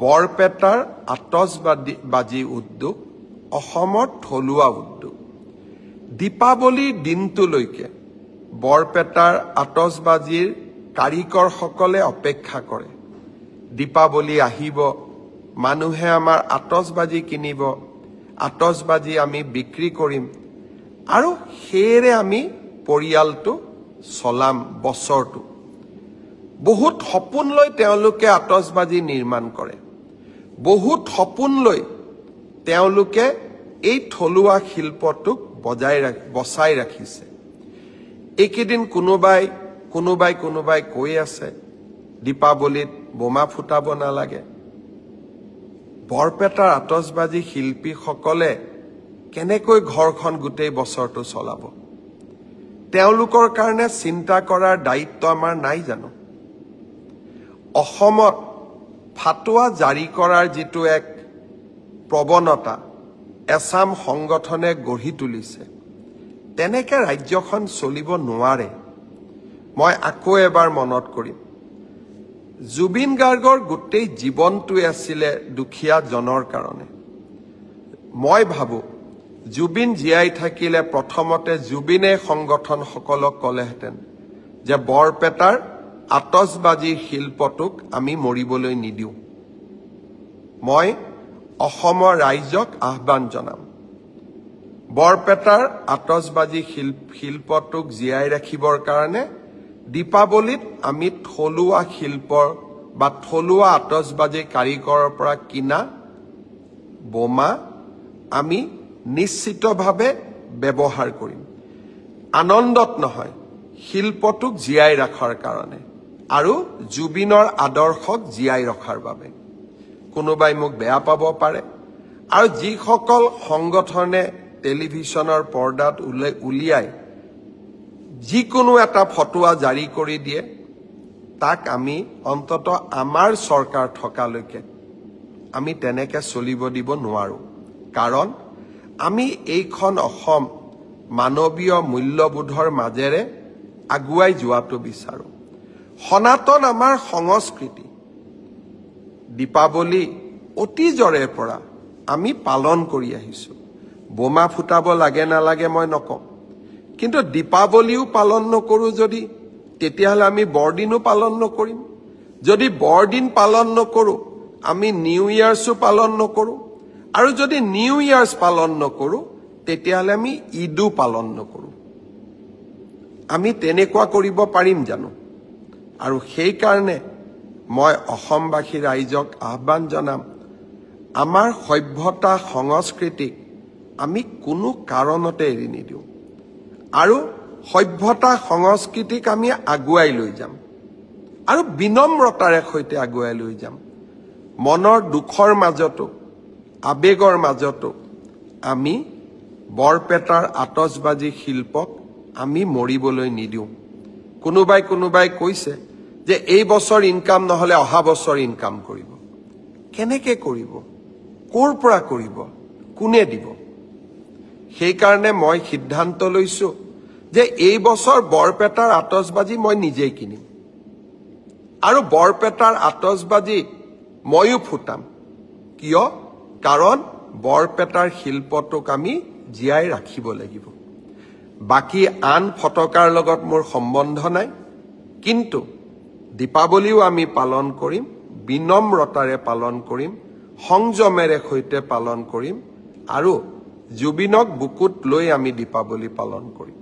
বৰপেটাৰ আতচবাজি উদ্যোগ অসমৰ থলুৱা উদ্যোগ দীপাৱলীৰ দিনটোলৈকে বৰপেটাৰ আতচবাজিৰ কাৰিকৰসকলে অপেক্ষা কৰে দীপাৱলী আহিব মানুহে আমাৰ আতচবাজি কিনিব আতচবাজি আমি বিক্ৰী কৰিম আৰু হেৰে আমি পৰিয়ালটো চলাম বছৰটো বহুত সপোন লৈ তেওঁলোকে আতচবাজি নিৰ্মাণ কৰে বহুত সপোন লৈ তেওঁলোকে এই থলুৱা শিল্পটোক বচাই ৰাখিছে এইকেইদিন কোনোবাই কৈ আছে দীপাৱলীত বোমা ফুটাব নালাগে বৰপেটাৰ আতচবাজি শিল্পীসকলে কেনেকৈ ঘৰখন গোটেই বছৰটো চলাব তেওঁলোকৰ কাৰণে চিন্তা কৰাৰ দায়িত্ব আমাৰ নাই জানো অসমত ফাটুৱা জাৰি কৰাৰ যিটো এক প্ৰৱণতা এছাম সংগঠনে গঢ়ি তুলিছে তেনেকে ৰাজ্যখন চলিব নোৱাৰে মই আকৌ এবাৰ মনত কৰিম জুবিন গাৰ্গৰ গোটেই জীৱনটোৱে আছিল দুখীয়া জনৰ কাৰণে মই ভাবো জুবিন জীয়াই থাকিলে প্ৰথমতে জুবিনে সংগঠনসকলক কলেহেঁতেন যে বৰপেটাৰ আতচবাজি শিল্পটোক আমি মৰিবলৈ নিদিওঁ মই অসমৰ ৰাইজক আহ্বান জনাম বৰপেটাৰ আতচবাজি শিল্পটোক জীয়াই ৰাখিবৰ কাৰণে দীপাৱলীত আমি থলুৱা শিল্পৰ বা থলুৱা আতচবাজি কাৰিকৰৰ পৰা কিনা বোমা আমি নিশ্চিতভাৱে ব্যৱহাৰ কৰিম আনন্দত নহয় শিল্পটোক জীয়াই ৰাখাৰ কাৰণে আৰু জুবিনৰ আদৰ্শক জীয়াই ৰখাৰ বাবে কোনোবাই মোক বেয়া পাব পাৰে আৰু যিসকল সংগঠনে টেলিভিছনৰ পৰ্দাত উলিয়াই যিকোনো এটা ফটোৱা জাৰি কৰি দিয়ে তাক আমি অন্তত আমাৰ চৰকাৰ থকালৈকে আমি তেনেকে চলিব দিব নোৱাৰো কাৰণ আমি এইখন অসম মানৱীয় মূল্যবোধৰ মাজেৰে আগুৱাই যোৱাটো বিচাৰো সনাতন আমাৰ সংস্কৃতি দীপাৱলী অতীজৰে পৰা আমি পালন কৰি আহিছো বোমা ফুটাব লাগে নালাগে মই নকওঁ কিন্তু দীপাৱলীও পালন নকৰো যদি তেতিয়াহলে আমি বৰদিনো পালন নকৰিম যদি বৰদিন পালন নকৰো আমি নিউ ইয়াৰ্সও পালন নকৰো আৰু যদি নিউ ইয়াৰ্স পালন নকৰো তেতিয়াহলে আমি ঈদো পালন নকৰো আমি তেনেকুৱা কৰিব পাৰিম জানো আৰু সেই কাৰণে মই অসমবাসী ৰাইজক আহ্বান জনাম আমাৰ সভ্যতা সংস্কৃতিক আমি কোনো কাৰণতে এৰি নিদিওঁ আৰু সভ্যতা সংস্কৃতিক আমি আগুৱাই লৈ যাম আৰু বিনম্ৰতাৰে সৈতে আগুৱাই লৈ যাম মনৰ দুখৰ মাজতো আবেগৰ মাজতো আমি বৰপেটাৰ আতচবাজি শিল্পক আমি মৰিবলৈ নিদিওঁ কোনোবাই কৈছে যে এই বছৰ ইনকাম নহলে অহা বছৰ ইনকাম কৰিব কেনেকৈ কৰিব ক'ৰ পৰা কৰিব কোনে দিব সেই কাৰণে মই সিদ্ধান্ত লৈছো যে এই বছৰ বৰপেটাৰ আতচবাজি মই নিজেই কিনিম আৰু বৰপেটাৰ আতচবাজি ময়ো ফুটাম কিয় কাৰণ বৰপেটাৰ শিল্পটোক আমি জীয়াই ৰাখিব লাগিব বাকি আন ফটকাৰ লগত মোৰ সম্বন্ধ নাই কিন্তু দীপাৱলীও আমি পালন কৰিম বিনম্ৰতাৰে পালন কৰিম সংযমেৰে সৈতে পালন কৰিম আৰু জুবিনক বুকুত লৈ আমি দীপাৱলী পালন কৰিম